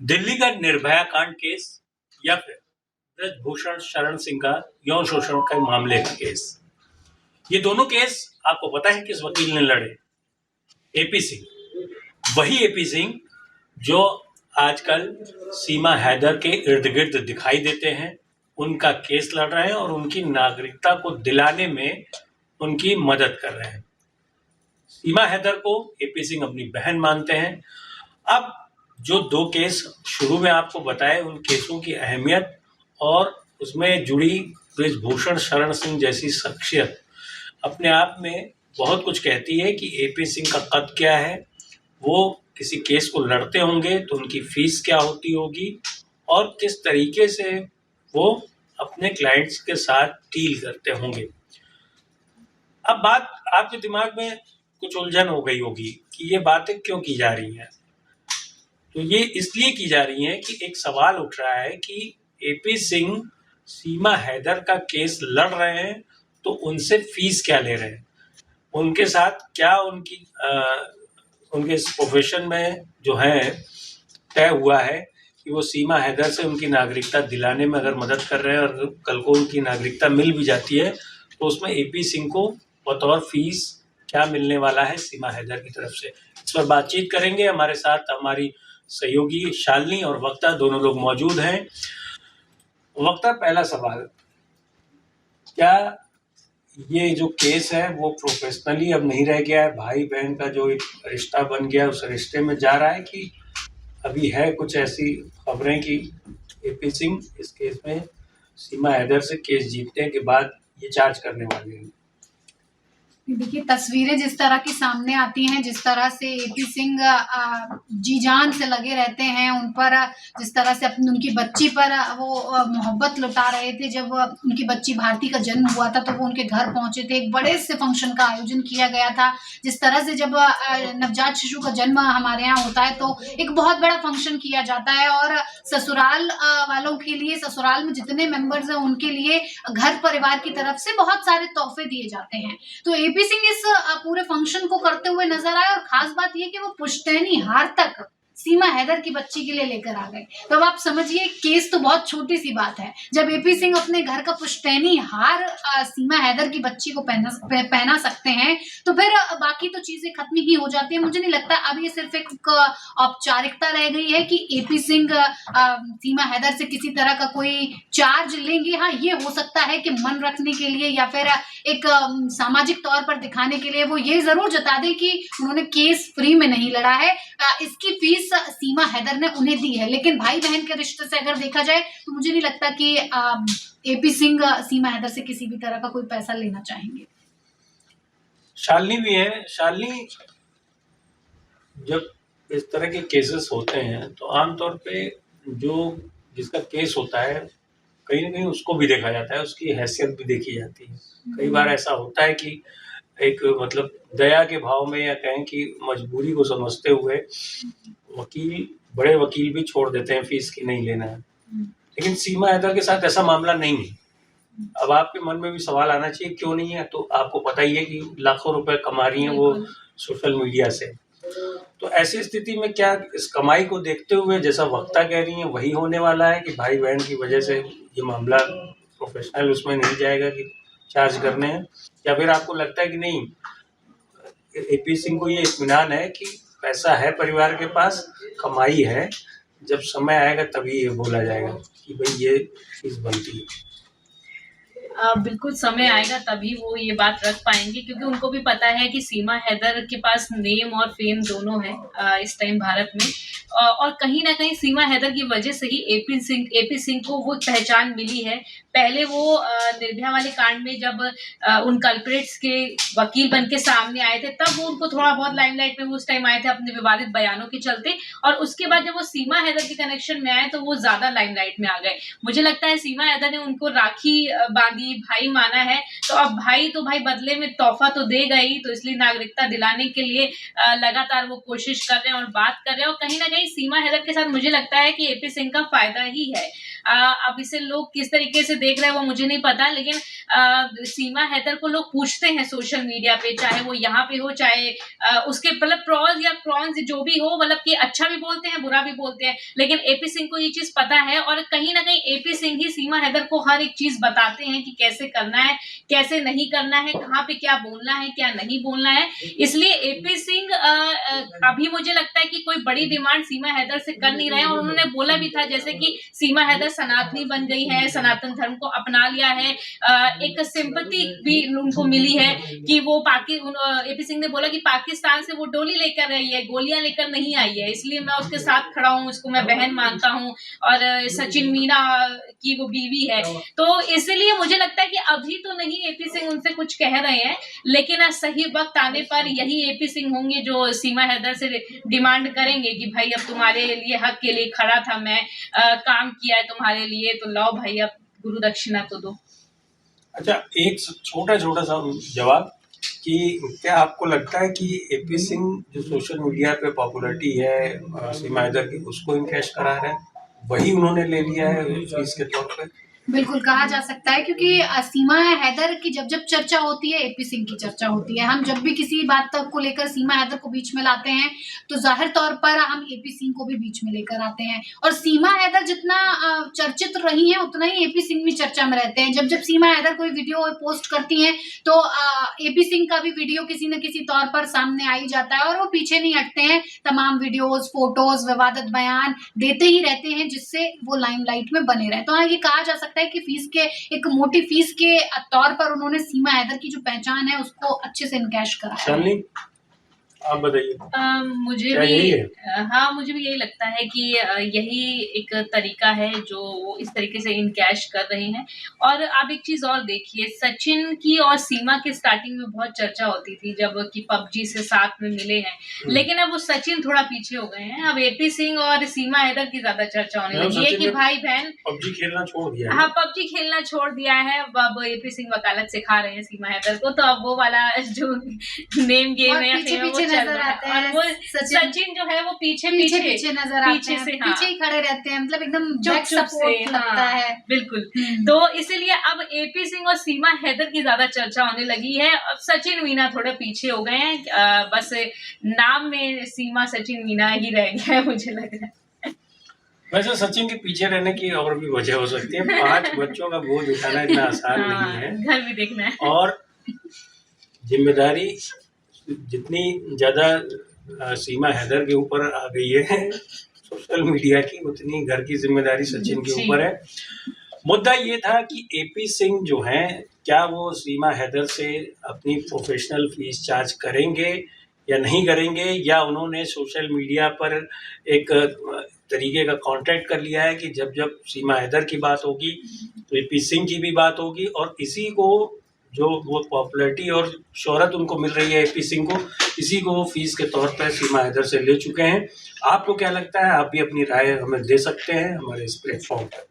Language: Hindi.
दिल्ली का निर्भया कांड केस या फिर ब्रजभूषण शरण सिंह का यौन शोषण के मामले का केस, ये दोनों केस आपको पता है किस वकील ने लड़े? एपी सिंह। वही एपी सिंह जो आजकल सीमा हैदर के इर्द गिर्द दिखाई देते हैं, उनका केस लड़ रहे हैं और उनकी नागरिकता को दिलाने में उनकी मदद कर रहे हैं। सीमा हैदर को एपी सिंह अपनी बहन मानते हैं। अब जो दो केस शुरू में आपको बताए, उन केसों की अहमियत और उसमें जुड़ी ब्रजभूषण शरण सिंह जैसी शख्सियत अपने आप में बहुत कुछ कहती है कि एपी सिंह का कद क्या है, वो किसी केस को लड़ते होंगे तो उनकी फीस क्या होती होगी और किस तरीके से वो अपने क्लाइंट्स के साथ डील करते होंगे। अब बात आपके दिमाग में कुछ उलझन हो गई होगी कि ये बातें क्यों की जा रही हैं। तो ये इसलिए की जा रही है कि एक सवाल उठ रहा है कि एपी सिंह सीमा हैदर का केस लड़ रहे हैं तो उनसे फीस क्या ले रहे हैं, उनके साथ क्या उनके इस प्रोफेशन में जो है तय हुआ है कि वो सीमा हैदर से उनकी नागरिकता दिलाने में अगर मदद कर रहे हैं और कल को उनकी नागरिकता मिल भी जाती है तो उसमें एपी सिंह को बतौर फीस क्या मिलने वाला है सीमा हैदर की तरफ से। इस पर बातचीत करेंगे। हमारे साथ हमारी सहयोगी शालिनी और वक्ता दोनों लोग मौजूद हैं। वक्ता, पहला सवाल, क्या ये जो केस है वो प्रोफेशनली अब नहीं रह गया है, भाई बहन का जो एक रिश्ता बन गया उस रिश्ते में जा रहा है, कि अभी है कुछ ऐसी खबरें कि एपी सिंह इस केस में सीमा हैदर से केस जीतने के बाद ये चार्ज करने वाले हैं? देखिए, तस्वीरें जिस तरह की सामने आती हैं, जिस तरह से एपी सिंह जी जान से लगे रहते हैं उन पर, जिस तरह से अपनी उनकी बच्ची पर वो मोहब्बत लुटा रहे थे। जब उनकी बच्ची भारती का जन्म हुआ था तो वो उनके घर पहुंचे थे, एक बड़े से फंक्शन का आयोजन किया गया था। जिस तरह से जब नवजात शिशु का जन्म हमारे यहाँ होता है तो एक बहुत बड़ा फंक्शन किया जाता है और ससुराल वालों के लिए, ससुराल में जितने मेंबर्स हैं उनके लिए घर परिवार की तरफ से बहुत सारे तोहफे दिए जाते हैं। तो एपी सिंह इस पूरे फंक्शन को करते हुए नजर आए और खास बात ये कि वो पुश्तैनी हार तक सीमा हैदर की बच्ची के लिए लेकर आ गए। तो अब आप समझिए, केस तो बहुत छोटी सी बात है। जब एपी सिंह अपने घर का पुश्तैनी हार सीमा हैदर की बच्ची को पहना सकते हैं तो फिर बाकी तो चीजें खत्म ही हो जाती है। मुझे नहीं लगता अब ये सिर्फ एक औपचारिकता रह गई है कि एपी सिंह सीमा हैदर से किसी तरह का कोई चार्ज लेंगे। हाँ, ये हो सकता है कि मन रखने के लिए या फिर एक सामाजिक तौर पर दिखाने के लिए वो ये जरूर जता दें कि उन्होंने केस फ्री में नहीं लड़ा है, इसकी फीस सीमा हैदर ने उन्हें दी है। लेकिन भाई बहन के रिश्ते से अगर देखा जाए तो मुझे नहीं लगता कि एपी सिंह सीमा हैदर से किसी भी तरह का कोई पैसा लेना चाहेंगे। शालिनी भी है। शालिनी, जब इस तरह के केसेस होते हैं तो आमतौर पे जो जिसका केस होता है कहीं ना कहीं उसको भी देखा जाता है, उसकी हैसियत भी देखी जाती है। कई बार ऐसा होता है कि एक मतलब दया के भाव में या कहें कि मजबूरी को समझते हुए बड़े वकील भी छोड़ देते हैं फीस की नहीं लेना है। लेकिन सीमा हैदर के साथ ऐसा मामला नहीं है। अब आपके मन में भी सवाल आना चाहिए क्यों नहीं है, तो आपको पता ही है कि लाखों रुपए कमा रही हैं वो सोशल मीडिया से। तो ऐसी स्थिति में क्या इस कमाई को देखते हुए जैसा वक्ता कह रही है वही होने वाला है कि भाई बहन की वजह से ये मामला प्रोफेशनल उसमें नहीं जाएगा कि चार्ज करने हैं, या फिर आपको लगता है कि नहीं, एपी सिंह को ये इत्मीनान है कि पैसा है परिवार के पास, कमाई है, जब समय आएगा तभी ये बोला जाएगा कि भाई ये चीज बनती है? बिल्कुल समय आएगा तभी वो ये बात रख पाएंगे, क्योंकि उनको भी पता है कि सीमा हैदर के पास नेम और फेम दोनों है इस टाइम भारत में। और कहीं ना कहीं सीमा हैदर की वजह से ही एपी सिंह को वो पहचान मिली है। पहले वो निर्भया वाले कांड में जब उन कल्प्रिट्स के वकील बन के सामने आए थे तब वो उनको थोड़ा बहुत लाइमलाइट में वो उस टाइम आए थे अपने विवादित बयानों के चलते, और उसके बाद जब वो सीमा हैदर के कनेक्शन में आए तो वो ज्यादा लाइमलाइट में आ गए। मुझे लगता है सीमा हैदर ने उनको राखी बांधी कि भाई माना है, तो अब भाई तो भाई बदले में तोहफा तो देगा ही, तो इसलिए नागरिकता दिलाने के लिए लगातार वो कोशिश कर रहे हैं और बात कर रहे हैं। और कहीं ना कहीं सीमा हैदर के साथ मुझे लगता है कि एपी सिंह का फायदा ही है। अब इसे लोग किस तरीके से देख रहे हैं वो मुझे नहीं पता, लेकिन सीमा हैदर को लोग पूछते हैं सोशल मीडिया पे, चाहे वो यहाँ पे हो, चाहे उसके मतलब प्रॉज या प्रॉन्स जो भी हो, मतलब कि अच्छा भी बोलते हैं बुरा भी बोलते हैं, लेकिन एपी सिंह को ये चीज पता है। और कहीं ना कहीं एपी सिंह ही सीमा हैदर को हर एक चीज बताते हैं कि कैसे करना है, कैसे नहीं करना है, कहाँ पे क्या बोलना है, क्या नहीं बोलना है। इसलिए एपी सिंह अभी मुझे लगता है कि कोई बड़ी डिमांड सीमा हैदर से कर नहीं रहे हैं। और उन्होंने बोला भी था जैसे कि सीमा हैदर सनातनी बन गई है, सनातन धर्म को अपना लिया है, एक सिंपैथी भी उनको मिली है कि वो एपी सिंह ने बोला कि पाकिस्तान से वो डोली लेकर रही है, गोलियां लेकर नहीं आई है, इसलिए मैं उसके साथ खड़ा हूँ, उसको मैं बहन मानता हूँ। और सचिन मीना की वो बीवी है, तो इसलिए मुझे लगता है कि अभी तो नहीं एपी सिंह उनसे कुछ कह रहे हैं, लेकिन सही वक्त आने पर यही एपी सिंह होंगे जो सीमा हैदर से डिमांड करेंगे कि भाई अब तुम्हारे लिए हक के लिए खड़ा था मैं, काम किया है तुम्हारे लिए, तो लाओ भाई अब गुरु दक्षिणा तो दो। अच्छा, एक छोटा सा जवाब कि क्या आपको लगता है कि एपी सिंह जो सोशल मीडिया पे पॉपुलैरिटी है सीमा हैदर की, उसको इनकैश करा रहे हैं, वही उन्होंने ले लिया है फीस के तौर पे? बिल्कुल कहा जा सकता है, क्योंकि सीमा हैदर की जब जब चर्चा होती है एपी सिंह की चर्चा होती है। हम जब भी किसी बात को लेकर सीमा हैदर को बीच में लाते हैं तो जाहिर तौर पर हम एपी सिंह को भी बीच में लेकर आते हैं। और सीमा हैदर जितना चर्चित रही हैं उतना ही एपी सिंह भी चर्चा में रहते हैं। जब जब सीमा हैदर कोई वीडियो पोस्ट करती हैं तो एपी सिंह का भी वीडियो किसी न किसी तौर पर सामने आ ही जाता है और वो पीछे नहीं हटते हैं, तमाम वीडियोज, फोटोज, विवादित बयान देते ही रहते हैं जिससे वो लाइमलाइट में बने रहे। तो हाँ, ये कहा जा सकता है कि फीस के एक मोटी फीस के तौर पर उन्होंने सीमा हैदर की जो पहचान है उसको अच्छे से इनकैश कराया है। आप बताइए। मुझे क्या भी यही है? हाँ, मुझे भी यही लगता है कि यही एक तरीका है जो वो इस तरीके से इनकैश कर रहे हैं। और आप एक चीज और देखिए, सचिन की और सीमा की स्टार्टिंग में बहुत चर्चा होती थी जब कि पबजी से साथ में मिले हैं, लेकिन अब वो सचिन थोड़ा पीछे हो गए हैं। अब एपी सिंह और सीमा हैदर की ज्यादा चर्चा होने लगी है कि भाई बहन पबजी खेलना छोड़ दिया है। हाँ, पबजी खेलना छोड़ दिया है। अब एपी सिंह वकालत सिखा रहे हैं सीमा हैदर को, तो अब वो वाला जो नेम गेम है पीछे नजर आते हैं। और वो सचिन जो है वो पीछे नजर आते हैं, पीछे ही खड़े रहते हैं, मतलब एकदम चुप से लगता है। बिल्कुल। तो इसीलिए अब एपी सिंह और सीमा हैदर की ज्यादा चर्चा होने लगी है। अब सचिन मीना थोड़े पीछे हो गए हैं, बस नाम में सीमा सचिन मीना ही रह गया है मुझे लग रहा है। वैसे सचिन के पीछे रहने की और भी वजह हो सकती है। 5 बच्चों का बोझ उठाना इतना आसान नहीं है, घर भी देखना है, और जिम्मेदारी जितनी ज्यादा सीमा हैदर के ऊपर आ गई है सोशल मीडिया की, उतनी घर की जिम्मेदारी सचिन के ऊपर है। मुद्दा ये था कि एपी सिंह जो हैं, क्या वो सीमा हैदर से अपनी प्रोफेशनल फीस चार्ज करेंगे या नहीं करेंगे, या उन्होंने सोशल मीडिया पर एक तरीके का कॉन्ट्रैक्ट कर लिया है कि जब जब सीमा हैदर की बात होगी तो एपी सिंह की भी बात होगी, और इसी को जो वो पॉपुलैरिटी और शोहरत उनको मिल रही है एपी सिंह को, इसी को वो फीस के तौर पर सीमा हैदर से ले चुके हैं। आपको क्या लगता है? आप भी अपनी राय हमें दे सकते हैं हमारे इस प्लेटफॉर्म पर।